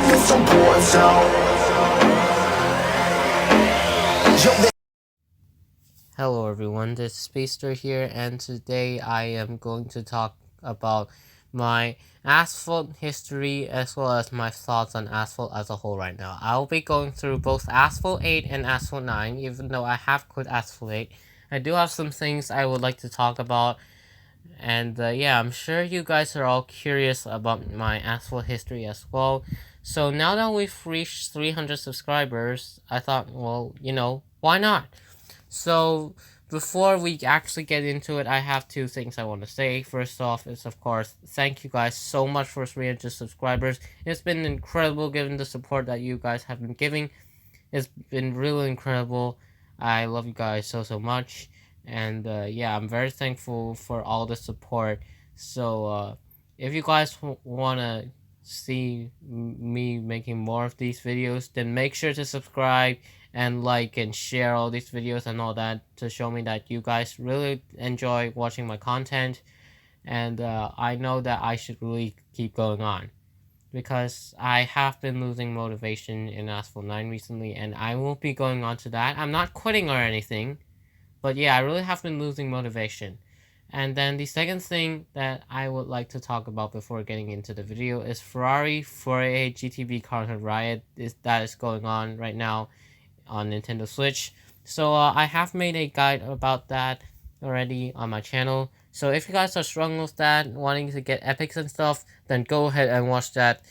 with some boards out. Hello everyone, this is Spacer here, and today I am going to talk about my Asphalt history as well as my thoughts on Asphalt as a whole right now. I'll be going through both Asphalt 8 and Asphalt 9, even though I have quit Asphalt 8. I do have some things I would like to talk about, and yeah, I'm sure you guys are all curious about my Asphalt history as well. So now that we've reached 300 subscribers, I thought, well, why not? So, before we actually get into it, I have two things I want to say. First off is, of course, thank you guys so much for 300 subscribers. It's been incredible given the support that you guys have been giving. It's been really incredible. I love you guys so much. And yeah, I'm very thankful for all the support. So, if you guys want to see me making more of these videos, then make sure to subscribe and like and share all these videos and all that to show me that you guys really enjoy watching my content. And I know that I should really keep going on, because I have been losing motivation in Asphalt 9 recently, and I won't be going on to that. I'm not quitting or anything, but yeah, I really have been losing motivation. And then the second thing that I would like to talk about before getting into the video is Ferrari 488 GTB Carter Riot that is going on right now on Nintendo Switch. So I have made a guide about that already on my channel. So if you guys are struggling with that, wanting to get epics and stuff, then go ahead and watch that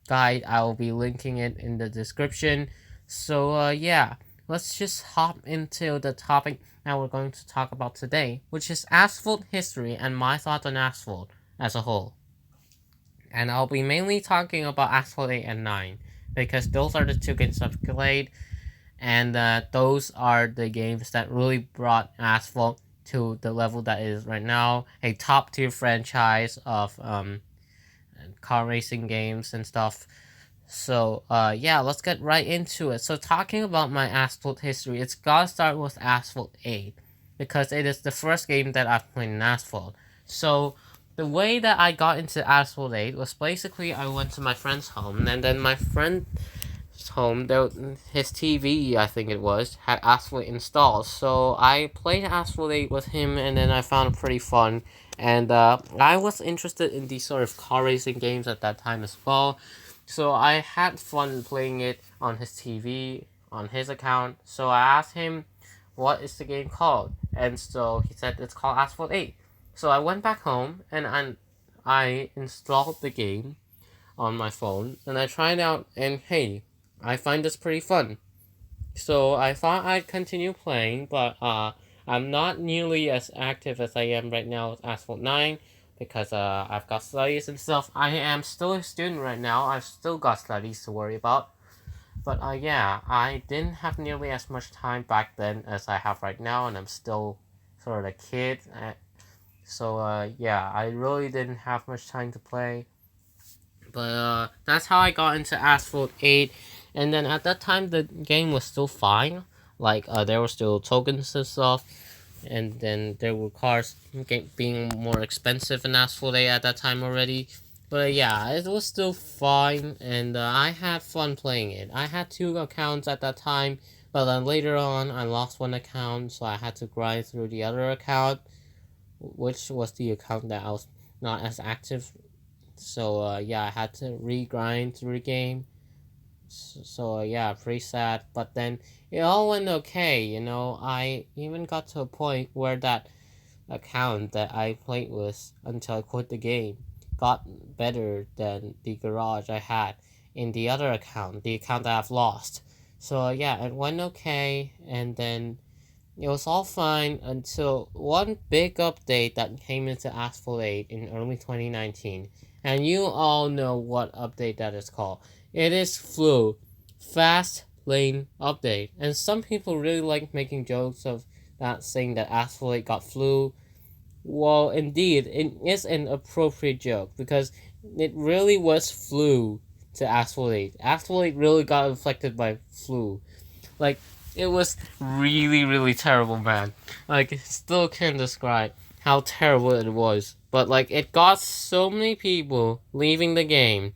guide. I will be linking it in the description. So yeah, let's just hop into the topic that we're going to talk about today, which is Asphalt history and my thoughts on Asphalt as a whole. And I'll be mainly talking about Asphalt 8 and 9, because those are the two games I've played, and those are the games that really brought Asphalt to the level that it is right now, a top tier franchise of car racing games and stuff. So yeah, let's get right into it. So talking about my Asphalt history, it's gotta start with Asphalt 8, because it is the first game that I've played in Asphalt. So the way that I got into Asphalt 8 was basically I went to my friend's home, and then my friend's home, his TV, I think it was, had Asphalt installed. So I played Asphalt 8 with him, and then I found it pretty fun. And I was interested in these sort of car racing games at that time as well. So I had fun playing it on his TV, on his account. So I asked him, what is the game called? And so he said it's called Asphalt 8. So I went back home and I installed the game on my phone and I tried it out, and hey, I find this pretty fun. So I thought I'd continue playing, but I'm not nearly as active as I am right now with Asphalt 9, because I've got studies and stuff. I am still a student right now. I've still got studies to worry about. But yeah, I didn't have nearly as much time back then as I have right now, and I'm still sort of a kid. So yeah, I really didn't have much time to play. But that's how I got into Asphalt 8. And then at that time, the game was still fine. Like, there were still tokens and stuff. And then there were cars being more expensive in Asphalt 8 at that time already. But yeah, it was still fine, and I had fun playing it. I had 2 accounts at that time, but then later on, I lost 1 account, so I had to grind through the other account, which was the account that I was not as active. So yeah, I had to re-grind through the game. So yeah, pretty sad. But then it all went okay, I even got to a point where that account that I played with until I quit the game got better than the garage I had in the other account, the account that I've lost. So yeah, it went okay, and then it was all fine until one big update that came into Asphalt 8 in early 2019. And you all know what update that is called. It is Flu, Fast Lane Update. And some people really like making jokes of that, saying that Asphalt 8 got flu. Well, indeed, it is an appropriate joke, because it really was flu to Asphalt 8. Asphalt 8 really got affected by flu. Like, it was really, really terrible, man. Like, still can't describe how terrible it was. But, like, it got so many people leaving the game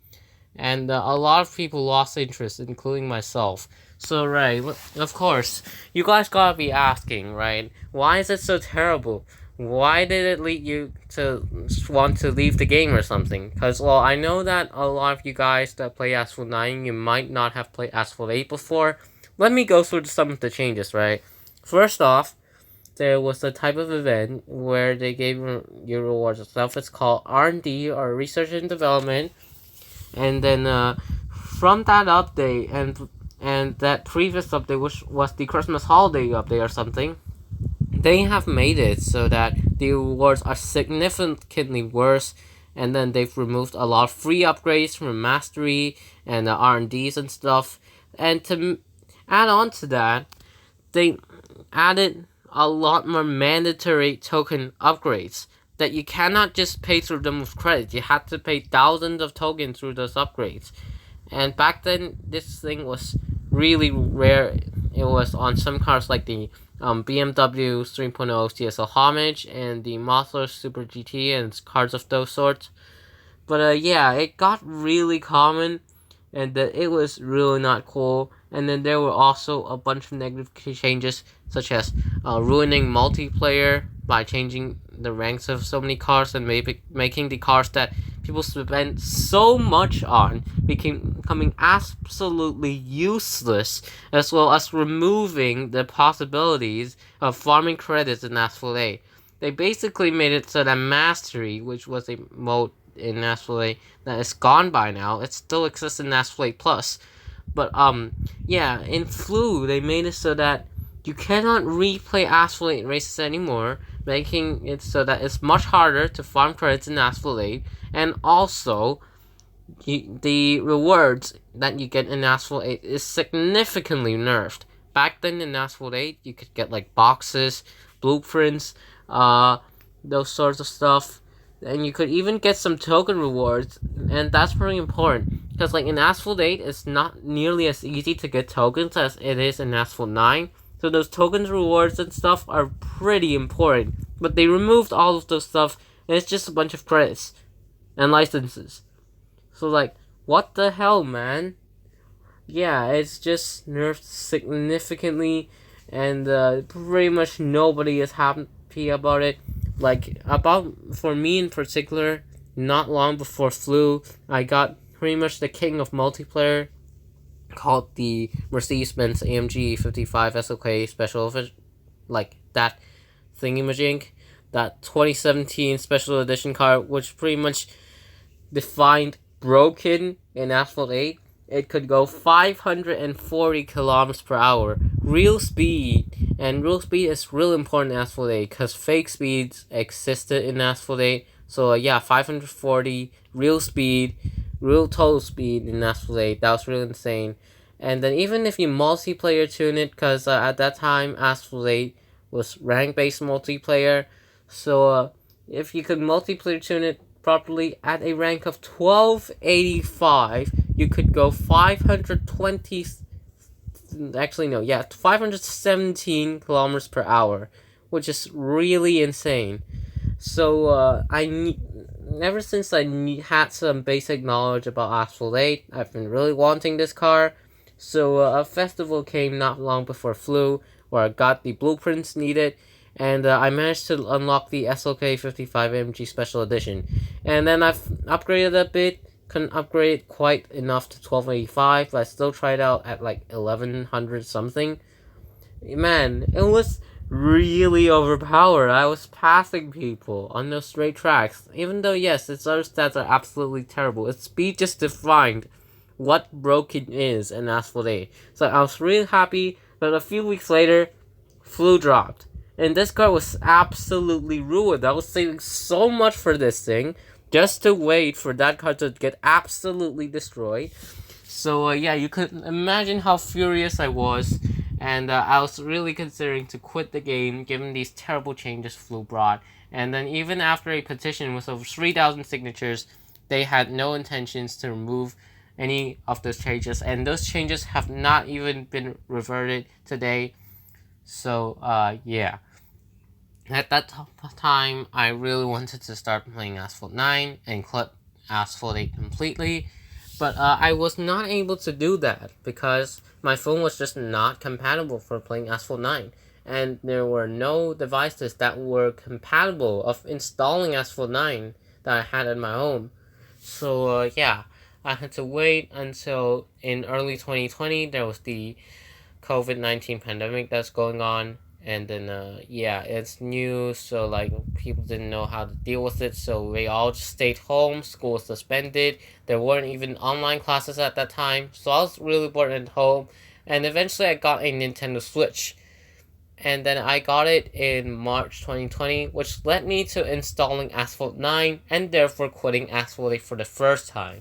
and a lot of people lost interest, including myself. So right, of course, you guys gotta be asking, right? Why is it so terrible? Why did it lead you to want to leave the game or something? Because, well, I know that a lot of you guys that play Asphalt 9, you might not have played Asphalt 8 before. Let me go through some of the changes, right? First off, there was a type of event where they gave you rewards and stuff. It's called R&D, or Research and Development. And then from that update and that previous update, which was the Christmas holiday update or something, they have made it so that the rewards are significantly worse, and then they've removed a lot of free upgrades from mastery and R&Ds and stuff. And to add on to that, they added a lot more mandatory token upgrades that you cannot just pay through them with credit. You had to pay thousands of tokens through those upgrades. And back then, this thing was really rare. It was on some cars like the BMW 3.0 CSL Homage and the Mothler Super GT and cars of those sorts. But yeah, it got really common, and it was really not cool. And then there were also a bunch of negative changes, such as ruining multiplayer by changing the ranks of so many cars and maybe making the cars that people spent so much on becoming absolutely useless, as well as removing the possibilities of farming credits in Asphalt 8. They basically made it so that Mastery, which was a mode in Asphalt 8 that is gone by now, it still exists in Asphalt 8 Plus. But yeah, in Flu they made it so that you cannot replay Asphalt 8 races anymore, making it so that it's much harder to farm credits in Asphalt 8, and also the rewards that you get in Asphalt 8 is significantly nerfed. Back then in Asphalt 8, you could get like boxes, blueprints, those sorts of stuff, and you could even get some token rewards, and that's pretty important because like in Asphalt 8, it's not nearly as easy to get tokens as it is in Asphalt 9. So those tokens, rewards, and stuff are pretty important. But they removed all of those stuff, and it's just a bunch of credits and licenses. So like, what the hell, man? Yeah, it's just nerfed significantly, and pretty much nobody is happy about it. Like, for me in particular, not long before Flu, I got pretty much the king of multiplayer, called the Mercedes-Benz AMG 55 SOK Special, like that thingy-majink, that 2017 Special Edition car, which pretty much defined broken in Asphalt 8. It could go 540 kilometers per hour. Real speed, and real speed is real important in Asphalt 8 because fake speeds existed in Asphalt 8. So yeah, 540 real speed, real total speed in Asphalt 8. That was really insane. And then even if you multiplayer tune it, because at that time Asphalt 8 was rank-based multiplayer, so if you could multiplayer tune it properly at a rank of 1285, you could go 520, actually no, yeah, 517 kilometers per hour, which is really insane. So ever since I had some basic knowledge about Asphalt 8, I've been really wanting this car. So a festival came not long before Flu, where I got the blueprints needed, and I managed to unlock the SLK 55 AMG Special Edition. And then I've upgraded a bit, couldn't upgrade quite enough to 1285, but I still tried out at like 1100 something. Man, it was really overpowered. I was passing people on those straight tracks, even though yes, its other stats are absolutely terrible. Its speed just defined what broken is in Asphalt 8. So I was really happy, but a few weeks later, Flu dropped. And this car was absolutely ruined. I was saving so much for this thing, just to wait for that car to get absolutely destroyed. So yeah, you could imagine how furious I was, and I was really considering to quit the game given these terrible changes Flu brought. And then even after a petition with over 3,000 signatures, they had no intentions to remove any of those changes, and those changes have not even been reverted today. So yeah, at that time I really wanted to start playing Asphalt 9 and quit Asphalt 8 completely, But I was not able to do that because my phone was just not compatible for playing Asphalt 9. And there were no devices that were compatible of installing Asphalt 9 that I had at my home. So yeah, I had to wait until in early 2020 there was the COVID-19 pandemic that's going on, and then yeah, it's new, so like people didn't know how to deal with it, so we all just stayed home. School was suspended. There weren't even online classes at that time, so I was really bored at home. And eventually I got a Nintendo Switch, and then I got it in March 2020, which led me to installing Asphalt 9 and therefore quitting Asphalt 8 for the first time.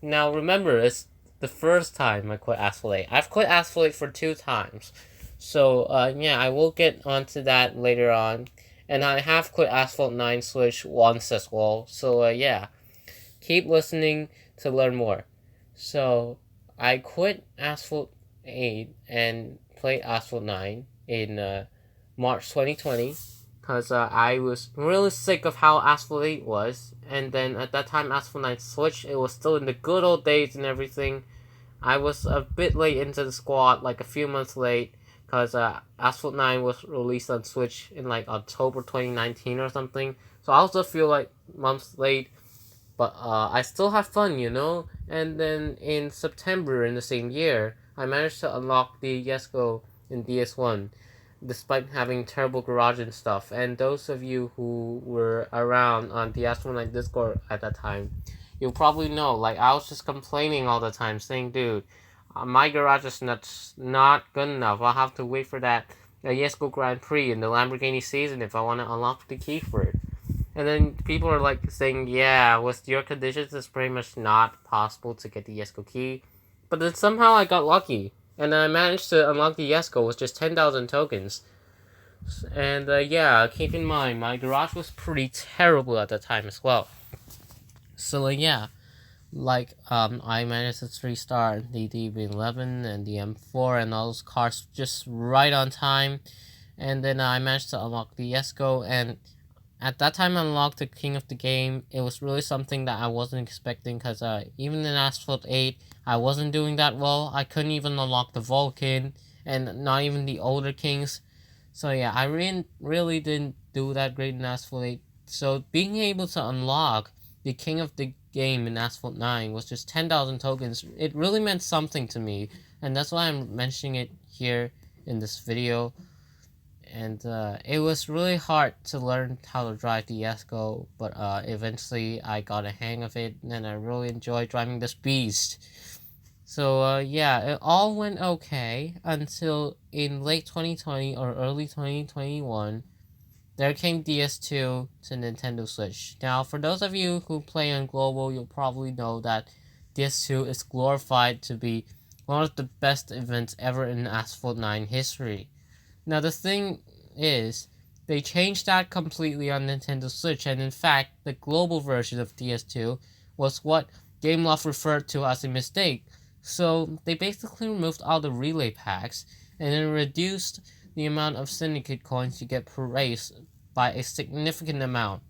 Now remember, it's the first time I quit Asphalt 8. I've quit Asphalt 8 for 2 times. So yeah, I will get onto that later on. And I have quit Asphalt 9 Switch once as well. So yeah, keep listening to learn more. So I quit Asphalt 8 and played Asphalt 9 in March 2020 because I was really sick of how Asphalt 8 was. And then at that time, Asphalt 9 Switch, it was still in the good old days and everything. I was a bit late into the squad, like a few months late, because Asphalt 9 was released on Switch in like October 2019 or something. So I also feel like months late, but I still have fun, you know? And then in September in the same year, I managed to unlock the Yesco in DS1, despite having terrible garage and stuff. And those of you who were around on the Astronaut Discord at that time, you'll probably know, like, I was just complaining all the time, saying, dude, my garage is not good enough. I'll have to wait for that Yesco Grand Prix in the Lamborghini season if I want to unlock the key for it. And then people are like saying, yeah, with your conditions, it's pretty much not possible to get the Yesco key. But then somehow I got lucky, and I managed to unlock the Yesco with just 10,000 tokens. And yeah, keep in mind, my garage was pretty terrible at the time as well. So yeah, like I managed to 3-star the DB11 and the M4 and all those cars just right on time. And then I managed to unlock the Yesco, and at that time I unlocked the king of the game. It was really something that I wasn't expecting because even in Asphalt 8, I wasn't doing that well. I couldn't even unlock the Vulcan and not even the older kings. So yeah, I really didn't do that great in Asphalt 8. So being able to unlock the king of the game in Asphalt 9 was just 10,000 tokens. It really meant something to me, and that's why I'm mentioning it here in this video. And it was really hard to learn how to drive the Yesco, but eventually I got a hang of it, and I really enjoyed driving this beast. So yeah, it all went okay until in late 2020 or early 2021, there came DS2 to Nintendo Switch. Now, for those of you who play on Global, you'll probably know that DS2 is glorified to be one of the best events ever in Asphalt 9 history. Now, the thing is, they changed that completely on Nintendo Switch, and in fact, the global version of DS2 was what Gameloft referred to as a mistake. So, they basically removed all the relay packs, and then reduced the amount of syndicate coins you get per race by a significant amount.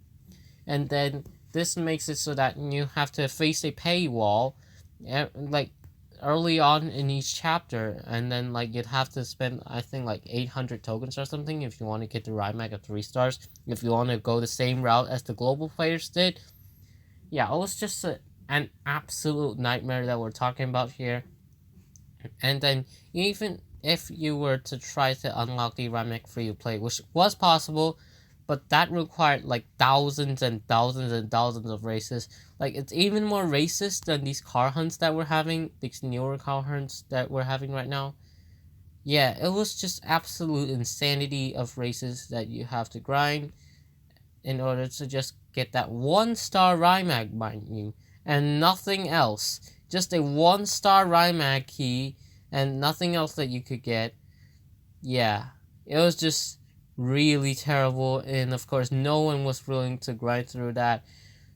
And then this makes it so that you have to face a paywall, like early on in each chapter, and then like you'd have to spend I think like 800 tokens or something if you want to get the ride mag of 3 stars, if you want to go the same route as the global players did. Yeah, it was just an absolute nightmare that we're talking about here. And then even if you were to try to unlock the ride mag free to play, which was possible, but that required like thousands and thousands and thousands of races. Like, it's even more racist than these car hunts that we're having, these newer car hunts that we're having right now. Yeah, it was just absolute insanity of races that you have to grind in order to just get that 1-star Rymag, mind you, and nothing else. Just a 1-star Rymag key and nothing else that you could get. Yeah, it was just really terrible, and of course no one was willing to grind through that.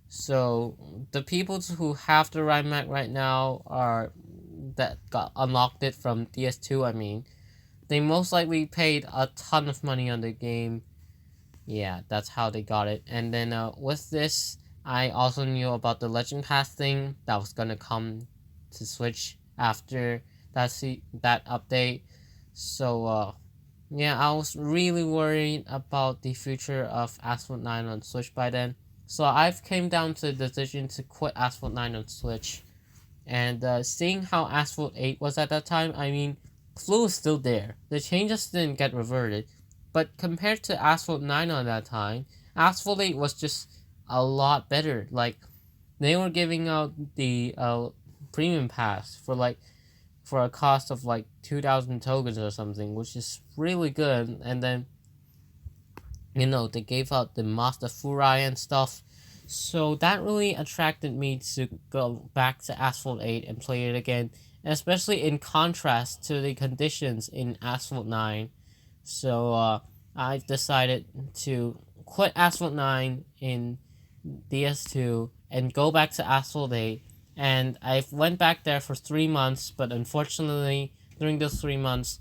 So the people who have the ride map right now are that got unlocked it from DS2, I mean, they most likely paid a ton of money on the game. Yeah, that's how they got it. And then with this, I also knew about the legend pass thing that was gonna come to Switch after that update. So yeah, I was really worried about the future of Asphalt 9 on Switch by then. So I've came down to the decision to quit Asphalt 9 on Switch. And seeing how Asphalt 8 was at that time, I mean, Clue is still there. The changes didn't get reverted. But compared to Asphalt 9 on that time, Asphalt 8 was just a lot better. Like, they were giving out the premium pass for a cost of like 2,000 tokens or something, which is really good. And then, they gave out the Master Furai and stuff. So that really attracted me to go back to Asphalt 8 and play it again, especially in contrast to the conditions in Asphalt 9. So I decided to quit Asphalt 9 in DS2 and go back to Asphalt 8. And I went back there for 3 months, but unfortunately, during those 3 months,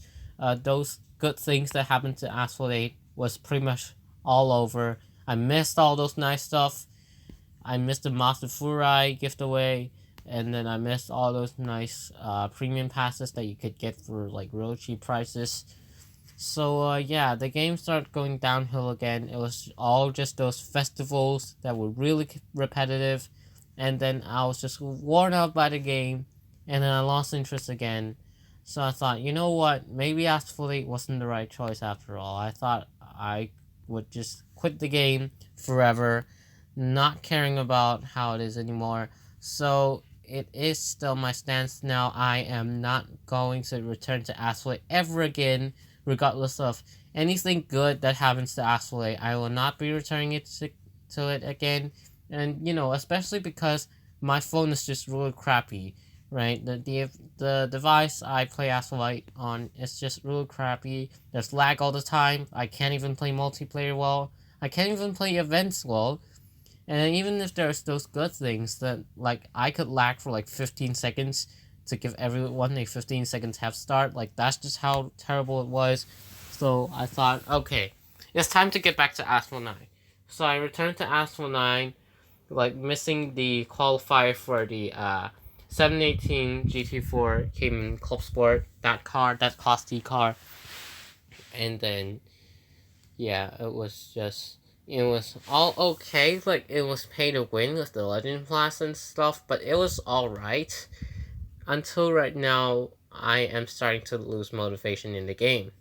those good things that happened to Asphalt 8 was pretty much all over. I missed all those nice stuff. I missed the Master Furai giveaway, and then I missed all those nice premium passes that you could get for like real cheap prices. So yeah, the game started going downhill again. It was all just those festivals that were really repetitive, and then I was just worn out by the game, and then I lost interest again. So I thought, you know what, maybe Asphalt wasn't the right choice after all. I thought I would just quit the game forever, not caring about how it is anymore. So it is still my stance now. I am not going to return to Asphalt ever again, regardless of anything good that happens to Asphalt. I will not be returning to it again. And, especially because my phone is just really crappy, right? The device I play Asphalt on is just really crappy. There's lag all the time. I can't even play multiplayer well. I can't even play events well. And then even if there's those good things that, like, I could lag for like 15 seconds to give everyone a 15 seconds head start, like, that's just how terrible it was. So I thought, okay, it's time to get back to Asphalt 9. So I returned to Asphalt 9, like, missing the qualifier for the 718 GT4 Cayman Club Sport, that car, that costly car. And then, yeah, it was all okay. Like, it was pay to win with the Legend Pass and stuff, but it was alright. Until right now, I am starting to lose motivation in the game.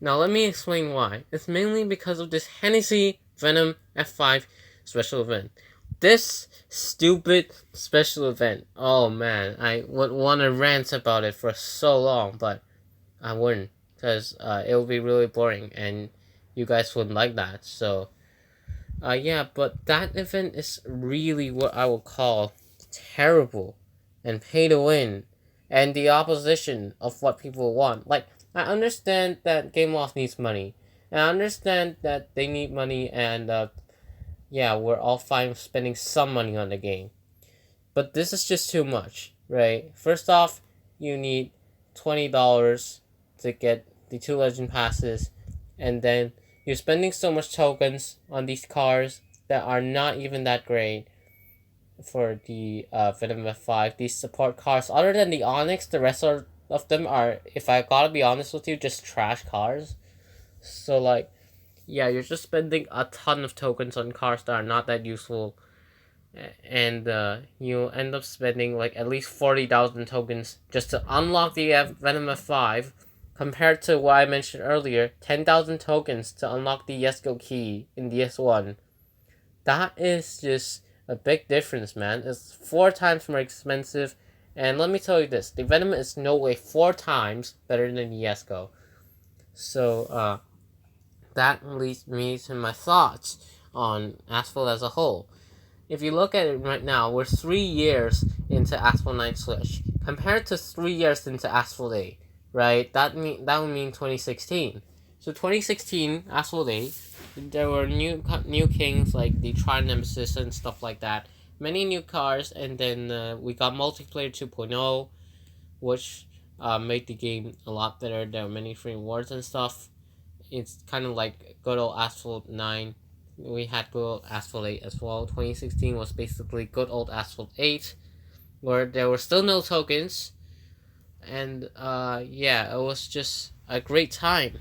Now, let me explain why. It's mainly because of this Hennessy Venom F5 special event. This stupid special event. Oh man, I would want to rant about it for so long, but I wouldn't. Because it would be really boring, and you guys wouldn't like that. So, yeah, but that event is really what I would call terrible and pay to win and the opposition of what people want. Like, I understand that Game Loft needs money. And I understand that they need money, and yeah, we're all fine with spending some money on the game. But this is just too much, right? First off, you need $20 to get the 2 Legend Passes, and then you're spending so much tokens on these cars that are not even that great for the Venom F5. These support cars, other than the Onyx, the rest of them are, if I gotta be honest with you, just trash cars. So, like, yeah, you're just spending a ton of tokens on cars that are not that useful, and you end up spending like at least 40,000 tokens just to unlock the Venom F5, compared to what I mentioned earlier, 10,000 tokens to unlock the Yesco key in DS1. That is just a big difference, man. It's 4 times more expensive, and let me tell you this, the Venom is no way 4 times better than the Yesco. So, that leads me to my thoughts on Asphalt as a whole. If you look at it right now, we're 3 years into Asphalt 9 Switch, compared to 3 years into Asphalt 8, right? That would mean 2016. So 2016, Asphalt 8, there were new kings like the Tri-Nemesis and stuff like that. Many new cars, and then we got multiplayer 2.0, which made the game a lot better. There were many free rewards and stuff. It's kind of like good old Asphalt 9. We had good old Asphalt 8 as well. 2016 was basically good old Asphalt 8. where there were still no tokens, and yeah, it was just a great time.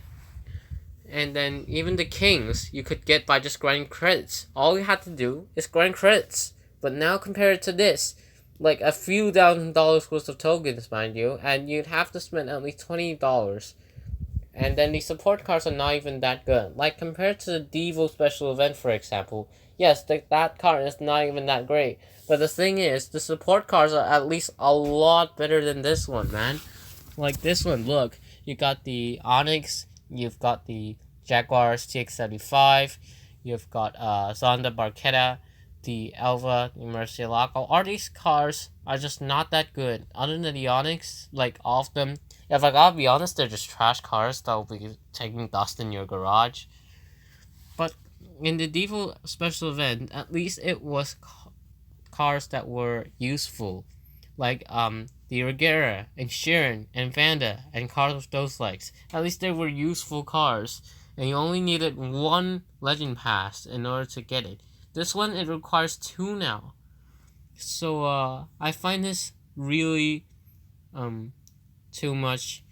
And then even the kings you could get by just grinding credits. All you had to do is grind credits. But now compare it to this, like a few $1,000 worth of tokens, mind you, and you'd have to spend at least $20. And then the support cards are not even that good. Like compared to the Devo special event, for example, yes, that card is not even that great. But the thing is, the support cards are at least a lot better than this one, man. Like this one, look, you got the Onyx, you've got the Jaguars TX75, you've got Zonda Barchetta, the Elva, the Murcielago. All these cars are just not that good. Other than the Onyx, like all of them, if I gotta be honest, they're just trash cars that will be taking dust in your garage. But in the Devo special event, at least it was cars that were useful, like the Regera and Sharon and Vanda and cars with those legs. At least they were useful cars, and you only needed one legend pass in order to get it. This one it requires two now. So I find this really too much,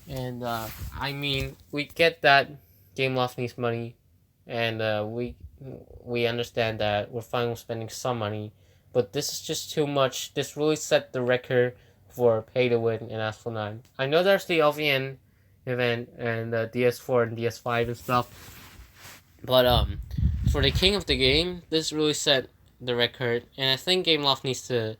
and I mean we get that Game Loft needs money, and we understand that we're fine with spending some money, but this is just too much. This really set the record for pay to win in Asphalt 9. I know there's the LVN event and DS4 and DS5 and stuff, but for the king of the game, this really set the record, and I think Game Loft needs to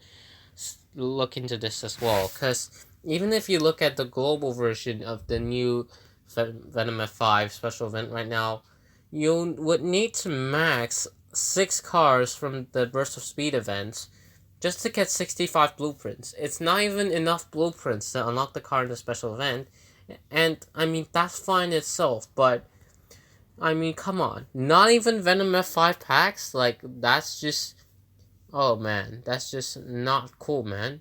look into this as well, because even if you look at the global version of the new Venom F5 special event right now, you would need to max 6 cars from the Burst of Speed event just to get 65 blueprints. It's not even enough blueprints to unlock the car in the special event, and I mean, that's fine itself, but I mean, come on. Not even Venom F5 packs? Like, that's just... Oh, man. That's just not cool, man.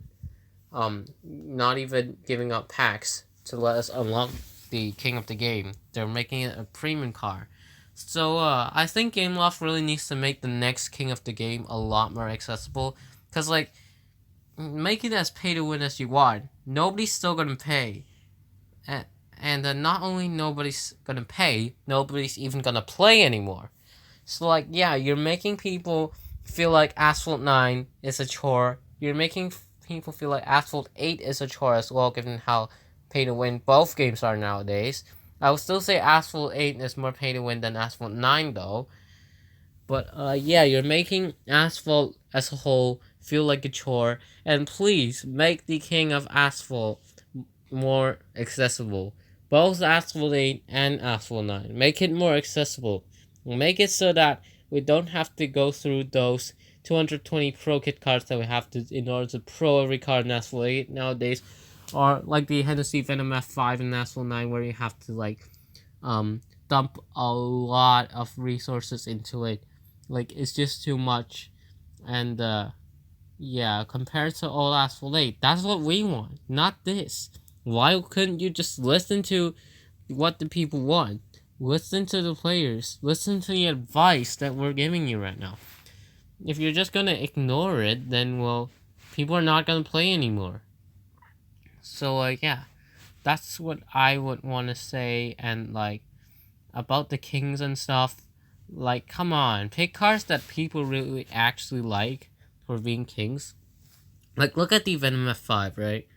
Not even giving up packs to let us unlock the king of the game. They're making it a premium car. So, I think Gameloft really needs to make the next king of the game a lot more accessible. Because, like, make it as pay to win as you want. Nobody's still gonna pay. And not only nobody's gonna pay, nobody's even gonna play anymore. So, like, yeah, you're making people feel like Asphalt 9 is a chore. You're making people feel like Asphalt 8 is a chore as well, given how pay to win both games are nowadays. I would still say Asphalt 8 is more pay to win than Asphalt 9, though. But, yeah, you're making Asphalt as a whole feel like a chore. And please, make the King of Asphalt more accessible. Both Asphalt 8 and Asphalt 9. Make it more accessible. Make it so that we don't have to go through those 220 pro kit cards that we have to in order to pro every card in Asphalt 8 nowadays. Or like the Hennessy Venom F5 in Asphalt 9 where you have to like dump a lot of resources into it. Like, it's just too much. And yeah, compared to old Asphalt 8, that's what we want, not this. Why couldn't you just listen to what the people want? Listen to the players. Listen to the advice that we're giving you right now. If you're just gonna ignore it, then, well, people are not gonna play anymore. So, yeah, that's what I would want to say. And, like, about the kings and stuff, like, come on, pick cards that people really actually like for being kings. Like, look at the Venom F5, right?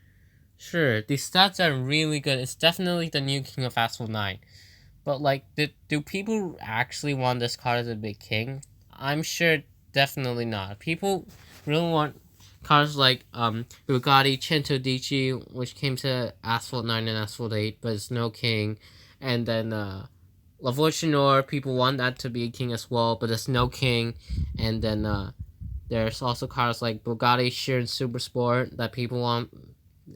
Sure, the stats are really good. It's definitely the new king of Asphalt 9. But, like, do people actually want this card as a big king? I'm sure definitely not. People really want cards like Bugatti Cento Dici, which came to Asphalt 9 and Asphalt 8, but it's no king. And then Lavoie people want that to be a king as well, but it's no king. And then there's also cars like Bugatti Chiron Super Sport that people want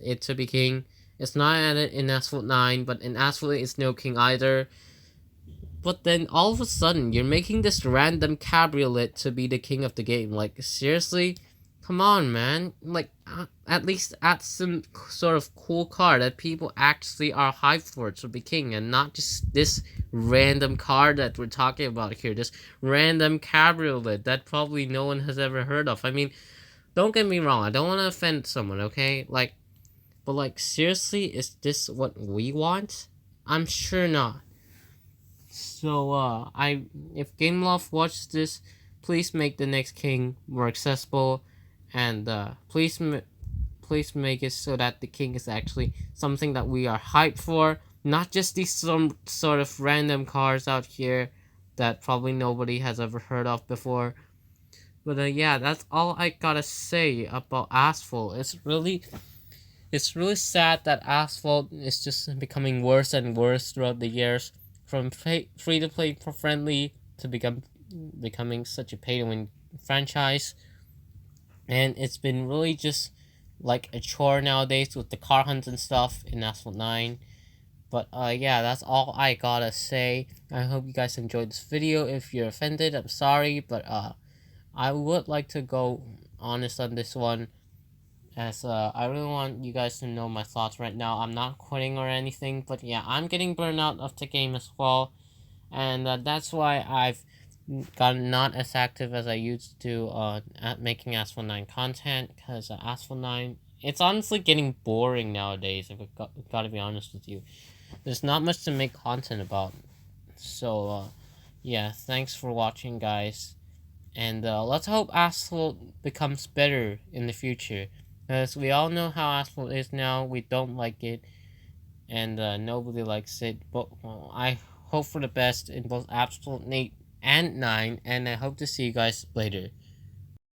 it to be king. It's not added in Asphalt 9, but in Asphalt 8 it's no king either. But then all of a sudden, you're making this random cabriolet to be the king of the game. Like, seriously? Come on, man. Like, at least add some sort of cool car that people actually are hyped for to be king, and not just this random car that we're talking about here. This random cabriolet that probably no one has ever heard of. I mean, don't get me wrong, I don't want to offend someone, okay? But seriously, is this what we want? I'm sure not. So if Gameloft watches this, please make the next king more accessible, and please make it so that the king is actually something that we are hyped for, not just these some sort of random cars out here that probably nobody has ever heard of before. But yeah, that's all I gotta say about Asphalt. It's really sad that Asphalt is just becoming worse and worse throughout the years, from free to play friendly to becoming such a pay to win franchise, and it's been really just like a chore nowadays with the car hunts and stuff in Asphalt 9. But yeah, that's all I gotta say. I hope you guys enjoyed this video. If you're offended, I'm sorry, but I would like to go honest on this one, as I really want you guys to know my thoughts right now. I'm not quitting or anything, but yeah, I'm getting burned out of the game as well, and that's why I've gotten not as active as I used to at making Asphalt 9 content, because Asphalt 9, it's honestly getting boring nowadays, if I gotta be honest with you. There's not much to make content about. So yeah, thanks for watching, guys, and let's hope Asphalt becomes better in the future, because we all know how Asphalt is now. We don't like it, and nobody likes it, but well, I hope for the best in both Asphalt 8 and 9, and I hope to see you guys later.